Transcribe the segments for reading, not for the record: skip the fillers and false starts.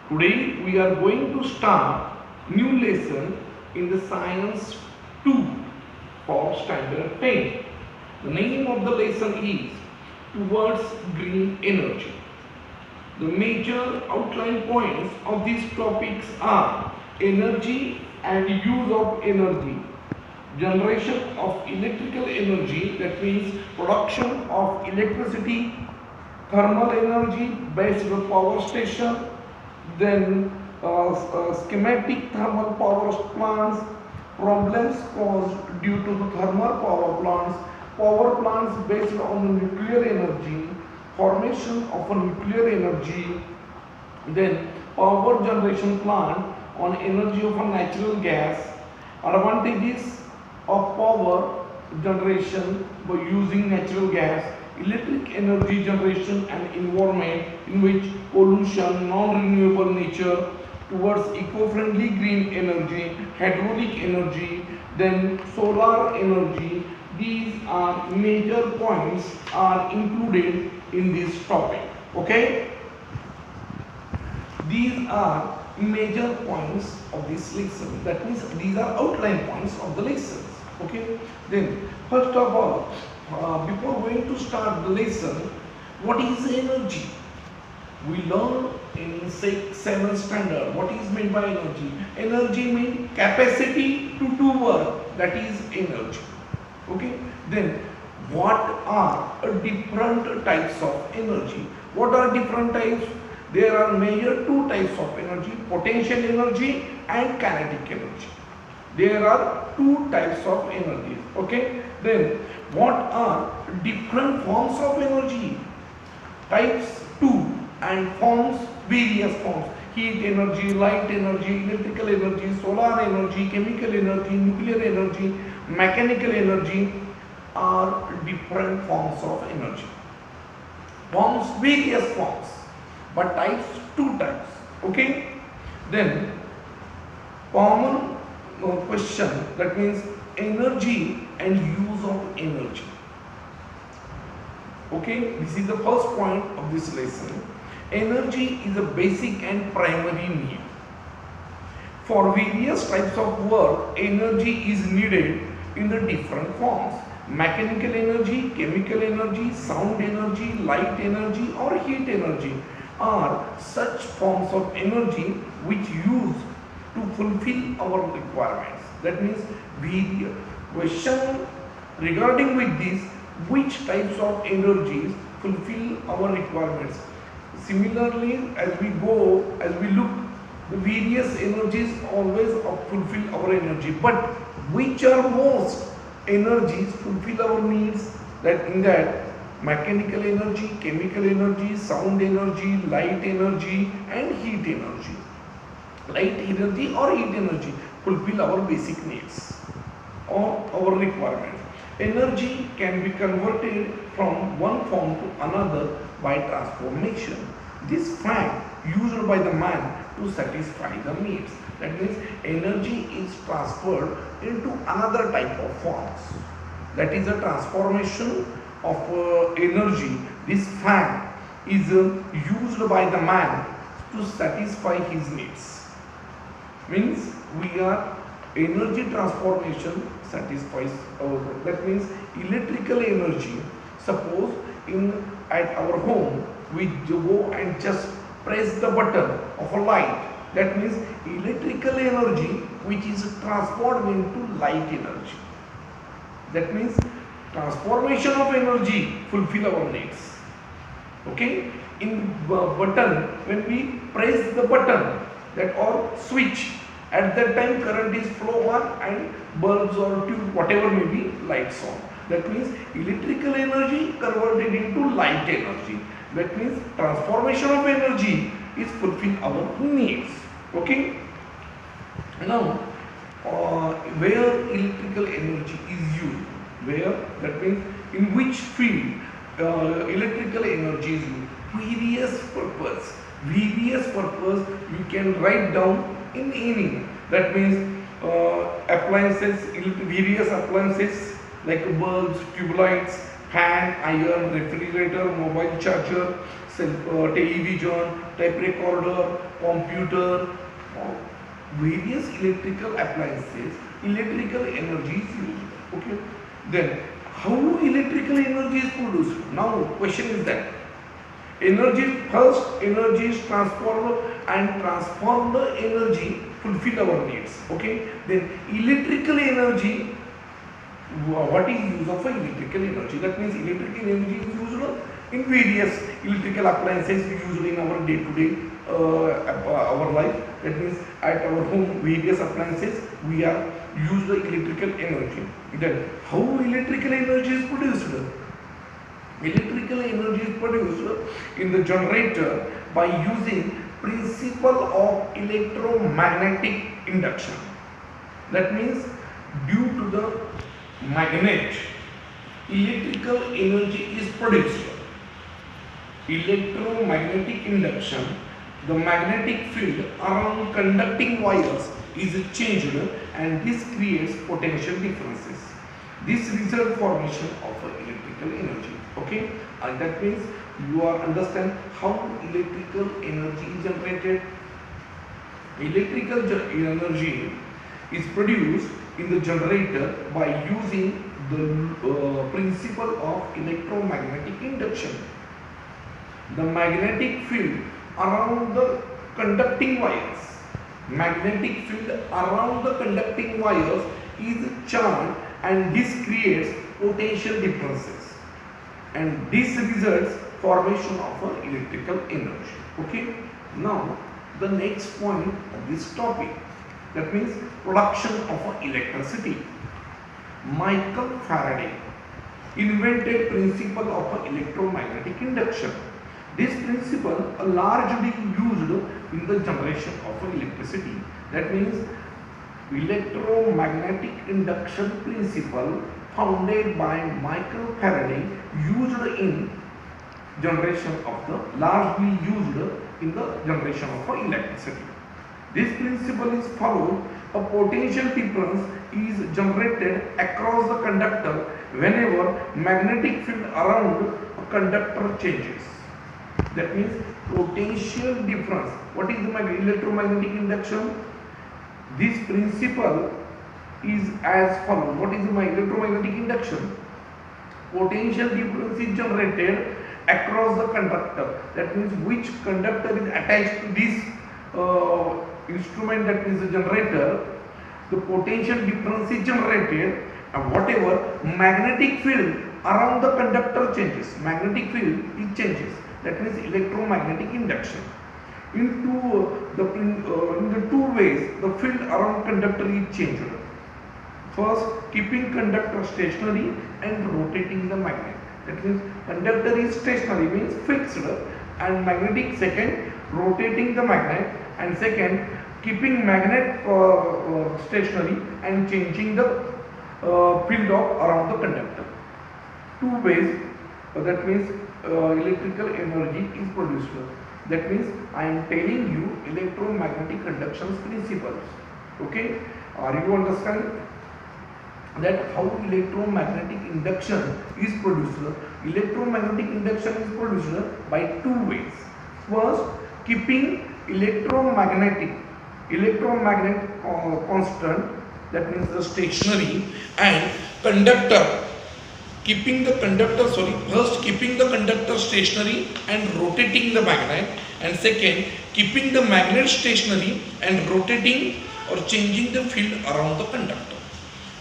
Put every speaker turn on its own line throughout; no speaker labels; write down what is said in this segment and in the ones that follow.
Today we are going to start new lesson in the science 2 for standard 10. The name of the lesson is Towards Green Energy. The major outline points of these topics are energy and use of energy, generation of electrical energy, that means production of electricity, thermal energy based power station, then schematic thermal power plants, problems caused due to the thermal power plants based on nuclear energy, formation of a nuclear energy, then power generation plant on energy of a natural gas, advantages of power generation by using natural gas, electric energy generation and environment in which pollution, non-renewable nature towards eco-friendly green energy, hydraulic energy, then solar energy. These are major points are included in this topic. Okay? These are major points of this lesson. That means these are outline points of the lessons. Okay. Then first of all, before going to start the lesson, what is energy? We learn in 7th standard what is meant by energy. Energy means capacity to do work. That is energy. Okay. Then what are different types of energy? What are different types? There are major two types of energy, potential energy and kinetic energy. There are two types of energy. Okay. Then what are different forms of energy? Types 2 and forms, various forms. Heat energy, light energy, electrical energy, solar energy, chemical energy, nuclear energy, mechanical energy are different forms of energy. Forms, various forms, but types, two types. Okay. Then common question, that means energy and use of energy. Okay, this is the first point of this lesson. Energy is a basic and primary need. For various types of work, energy is needed in the different forms. Mechanical energy, chemical energy, sound energy, light energy or heat energy are such forms of energy which use to fulfill our requirements. That means the question regarding with this, which types of energies fulfill our requirements. Similarly, as we look, the various energies always fulfill our energy, but which are most energies fulfill our needs? That in that mechanical energy, chemical energy, sound energy, light energy and heat energy. Light energy or heat energy fulfill our basic needs or our requirements. Energy can be converted from one form to another by transformation. This fact used by the man to satisfy the needs. That means energy is transferred into another type of forms. That is a transformation of energy. This fact is used by the man to satisfy his needs. Means we are energy transformation satisfies our. That means electrical energy. Suppose at our home we go and just press the button of a light. That means electrical energy which is transformed into light energy. That means transformation of energy fulfill our needs. Okay. In button, when we press the button that or switch, at that time current is flow on and bulbs or tube whatever may be lights on. That means electrical energy converted into light energy. That means transformation of energy is fulfill our needs. Okay. Now where electrical energy is used, where, that means in which field electrical energy is used. Various purpose you can write down in any. That means appliances, various appliances like bulbs, tube lights, fan, iron, refrigerator, mobile charger, television, tape recorder, computer, various electrical appliances, electrical energy is used. Okay. Then how electrical energy is produced? Now question is that energy is transformed, and transformed energy fulfill our needs. Okay. Then electrical energy, what is use of electrical energy? That means electrical energy is used in various electrical appliances we use in our day-to-day our life. That means at our home, various appliances we are use the electrical energy. Then how electrical energy is produced? Electrical energy is produced in the generator by using principle of electromagnetic induction. That means due to the magnet, electrical energy is produced. Electromagnetic induction, the magnetic field around conducting wires is changed, and this creates potential differences. This result formation of electrical energy. Okay, and that means you are understand how electrical energy is generated. Electrical energy is produced in the generator by using the principle of electromagnetic induction. The magnetic field around the conducting wires, magnetic field around the conducting wires is charged, and this creates potential differences, and this results formation of electrical energy. Okay, now the next point of this topic, that means production of electricity. Michael Faraday invented principle of electromagnetic induction. This principle are largely used in the generation of electricity. That means electromagnetic induction principle founded by Michael Faraday used in generation of the largely used in the generation of electricity. This principle is followed. A potential difference is generated across the conductor whenever magnetic field around a conductor changes. That means potential difference. What is the electromagnetic induction? This principle is as follows. What is the electromagnetic induction? Potential difference is generated across the conductor. That means which conductor is attached to this instrument, that means the generator. The potential difference is generated, and whatever magnetic field around the conductor changes, magnetic field it changes. That means electromagnetic induction. In the two ways, the field around conductor is changed. First, keeping conductor stationary and rotating the magnet. That means conductor is stationary, means fixed, and magnetic second, rotating the magnet, and second, keeping magnet stationary and changing the field around the conductor. Two ways, that means electrical energy is produced. That means I am telling you electromagnetic induction principles. Okay, are you understand that how electromagnetic induction is produced? Electromagnetic induction is produced by two ways. First, keeping electromagnet constant, that means the stationary, and conductor keeping the conductor stationary and rotating the magnet, and second, keeping the magnet stationary and rotating or changing the field around the conductor.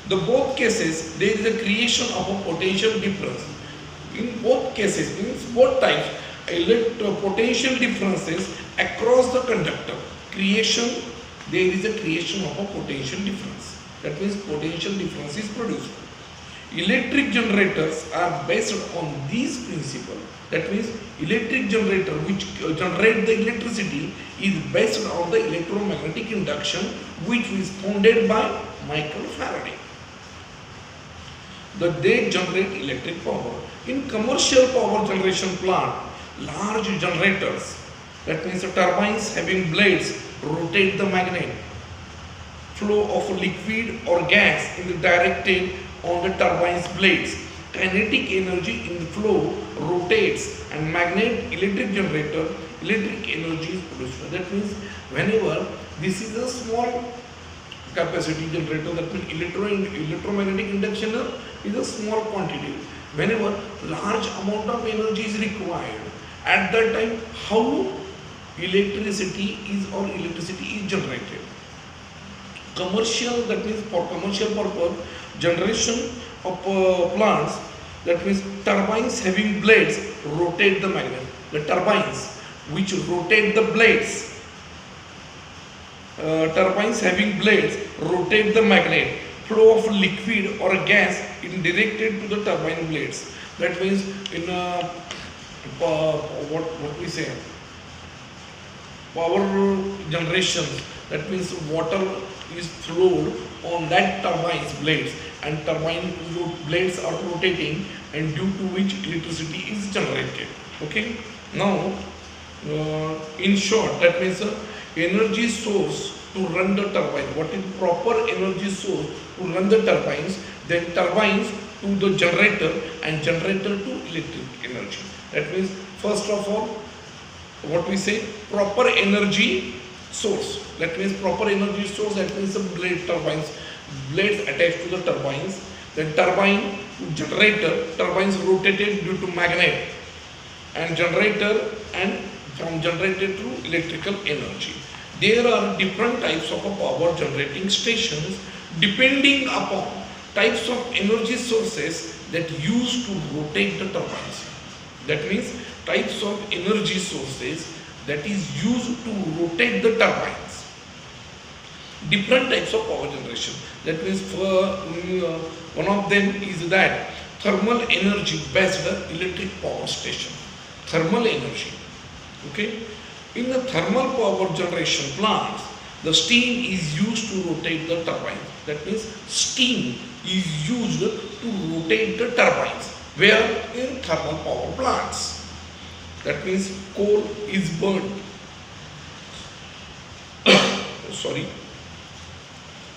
The both cases there is a creation of a potential difference. In both cases, means both types, potential differences across the conductor creation, there is a creation of a potential difference. That means potential difference is produced. Electric generators are based on these principles. That means electric generator which generate the electricity is based on the electromagnetic induction which is founded by Michael Faraday. That they generate electric power. In commercial power generation plant, large generators, that means turbines having blades, rotate the magnet. Flow of liquid or gas in the directed on the turbine's blades, kinetic energy in the flow rotates, and magnet electric generator, electric energy is produced. That means whenever this is a small capacity generator, that means electromagnetic induction is a small quantity. Whenever large amount of energy is required, at that time how electricity is generated. Commercial, that means for commercial purpose generation of plants, that means turbines having blades rotate the magnet. The turbines which rotate the blades, turbines having blades rotate the magnet. Flow of liquid or gas is directed to the turbine blades. That means in what we say, power generation, that means water is flowed on that turbine's blades, and turbine blades are rotating, and due to which electricity is generated. Okay, now in short, that means energy source to run the turbine. What is proper energy source to run the turbines? Then turbines to the generator, and generator to electric energy. That means first of all, what we say, proper energy source. That means proper energy source, that means the blade turbines, blades attached to the turbines. Then turbine to generator, turbines rotated due to magnet, and generator, and from generator to electrical energy. There are different types of power generating stations depending upon types of energy sources that use to rotate the turbines. That means types of energy sources that is used to rotate the turbines. Different types of power generation. That means one of them is that thermal energy based electric power station. Thermal energy. Okay. In the thermal power generation plants, the steam is used to rotate the turbines. That means steam is used to rotate the turbines. Where? In thermal power plants. That means coal is burnt. Sorry.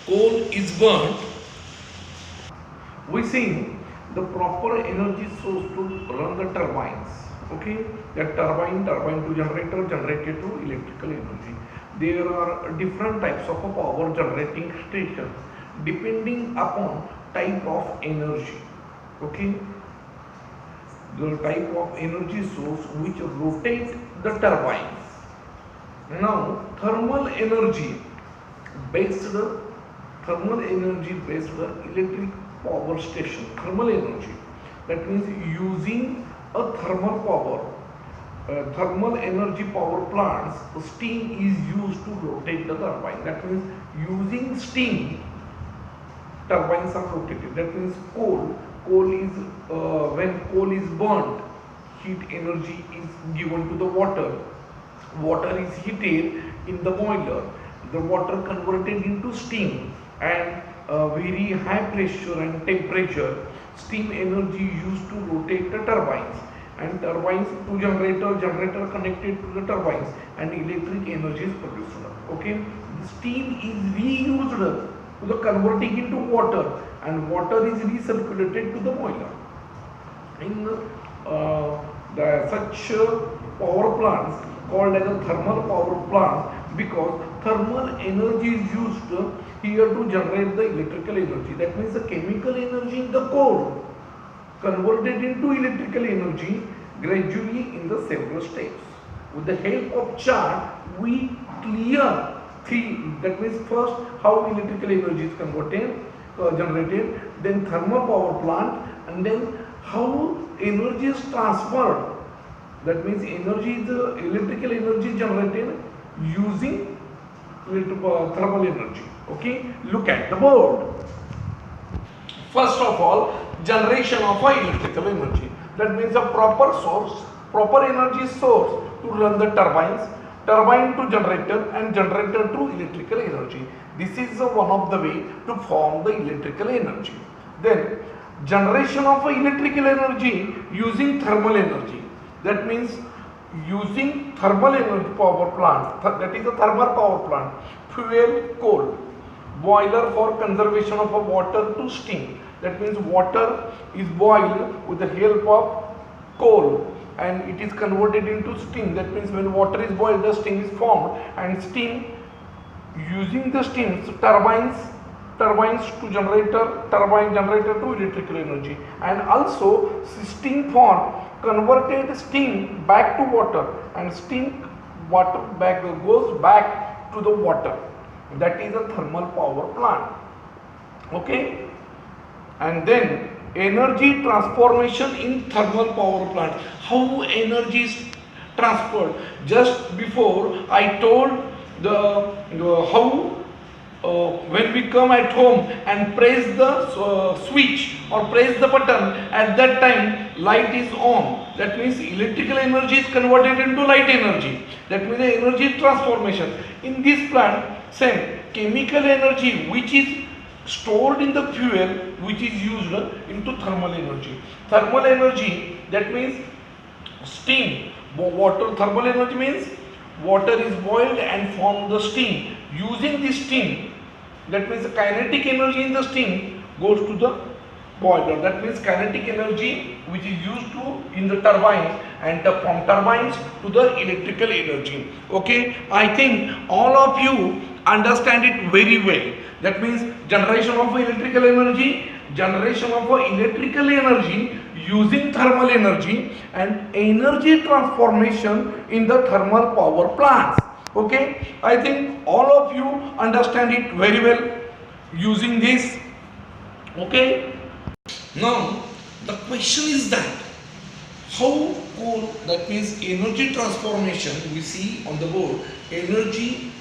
Coal is burnt. We see the proper energy source to run the turbines. Okay, that turbine to generator, generator to electrical energy. There are different types of power generating stations depending upon type of energy. Okay, the type of energy source which rotate the turbines. Now thermal energy based electric power station. Thermal energy, that means using a thermal energy power plants, steam is used to rotate the turbine. That means using steam, turbines are rotated. That means coal is when coal is burnt, heat energy is given to the water. Water is heated in the boiler. The water converted into steam, and very high pressure and temperature, steam energy used to rotate the turbines, and turbines to generator connected to the turbines, and electric energy is produced. Okay, the steam is reused to the converting into water, and water is recirculated to the boiler. In such power plants called as a thermal power plant, because thermal energy is used here to generate the electrical energy. That means the chemical energy in the core converted into electrical energy gradually in the several steps. With the help of chart, we clear three. That means first how electrical energy is generated, then thermal power plant, and then how energy is transferred. That means electrical energy generated using thermal energy. Okay, look at the board. First of all, generation of electrical energy. That means a proper energy source to run the turbines, turbine to generator, and generator to electrical energy. This is one of the way to form the electrical energy. Then generation of electrical energy using thermal energy. That means using thermal energy power plant, that is a thermal power plant, fuel coal, boiler for conservation of water to steam, That means water is boiled with the help of coal and it is converted into steam. That means when water is boiled, the steam is formed, and steam, using the steam, so turbines to generator to electrical energy, and also steam form converted steam back to water, and steam water back goes back to the water. That is a thermal power plant. Okay, and then energy transformation in thermal power plant. How energy is transferred? Just before I told how when we come at home and press the switch or press the button, at that time light is on. That means electrical energy is converted into light energy. That means the energy transformation. In this plant, same chemical energy which is stored in the fuel, which is used into thermal energy. Thermal energy, that means steam, water. Thermal energy means water is boiled and form the steam. Using this steam, that means the kinetic energy in the steam goes to the boiler. That means kinetic energy which is used to in the turbines, and from turbines to the electrical energy. Okay, I think all of you understand it very well. That means generation of electrical energy using thermal energy, and energy transformation in the thermal power plants. Okay, I think all of you understand it very well using this. Okay, now the question is that how coal, that means energy transformation, we see on the board energy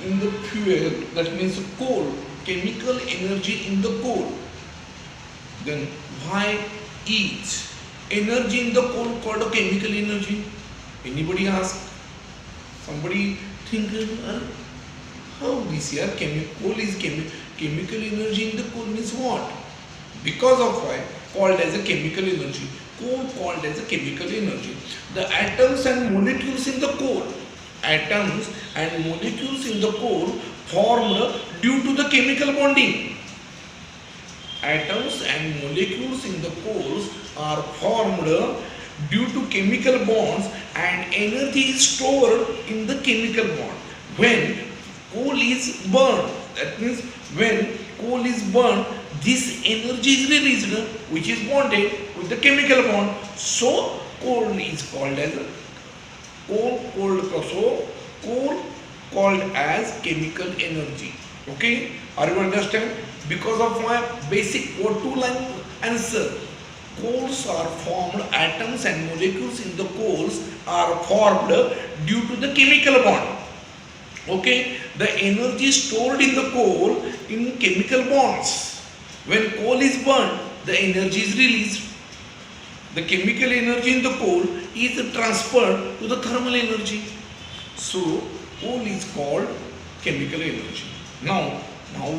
in the fuel, that means coal, chemical energy in the coal. Then why is energy in the coal called a chemical energy? Anybody ask? Somebody think, how this here coal is chemical energy in the coal means what? Because of why called as a chemical energy. Coal called as a chemical energy. The atoms and molecules in the coal, formed due to the chemical bonding. Atoms and molecules in the coals are formed due to chemical bonds, and energy is stored in the chemical bond. When coal is burned, that means when coal is burned, this energy is released which is bonded with the chemical bond. So coal is called as coal called as chemical energy. Okay, are you understand? Because of my basic 4-2 line answer, coals are formed, atoms and molecules in the coals are formed due to the chemical bond. Okay, the energy stored in the coal in chemical bonds. When coal is burned, the energy is released. The chemical energy in the coal is transferred to the thermal energy. So coal is called chemical energy. Now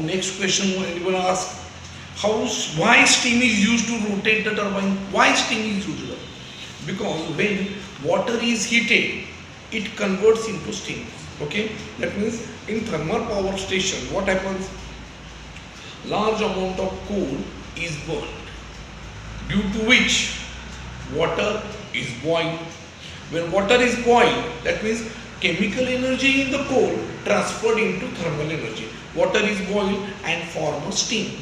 next question anyone ask, why steam is used to rotate the turbine? Why steam is used? Because when water is heated, it converts into steam. Okay, that means in thermal power station what happens? Large amount of coal is burned, due to which water is boiled. When water is boiled, that means chemical energy in the coal transferred into thermal energy. Water is boiled and form a steam.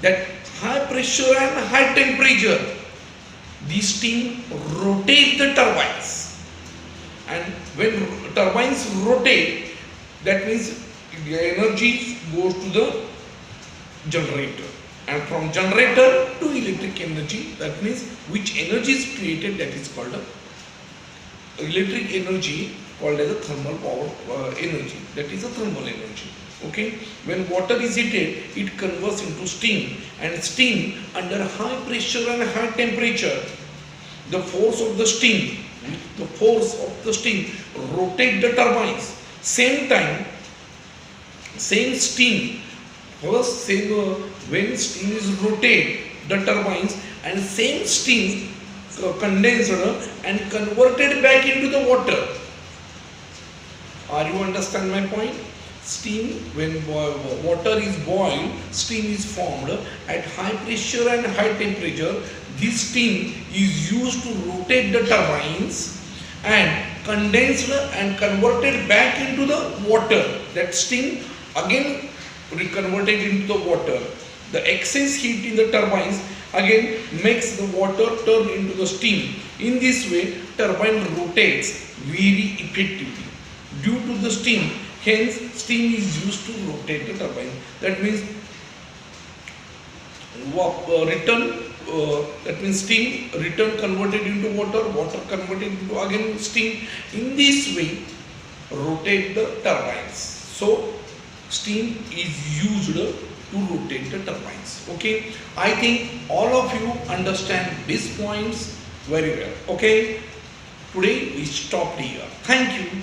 That high pressure and high temperature, the steam rotate the turbines, and when turbines rotate, that means the energy goes to the generator, and from generator to electric energy, that means which energy is created, that is called electric energy, called as a thermal power energy, that is a thermal energy. Okay, when water is heated, it converts into steam, and steam under high pressure and high temperature, the force of the steam rotate the turbines. Same time, same steam, when steam is rotate the turbines, and same steam condensed and converted back into the water. Are you understand my point? Steam, when water is boiled, steam is formed at high pressure and high temperature. This steam is used to rotate the turbines and condensed and converted back into the water. That steam again reconverted into the water. The excess heat in the turbines again makes the water turn into the steam. In this way, turbine rotates very effectively. Due to the steam, hence steam is used to rotate the turbine. That means that means steam return converted into water, water converted into again steam. In this way, rotate the turbines. So steam is used to rotate the turbines. Okay, I think all of you understand these points very well. Okay, today we stopped here. Thank you.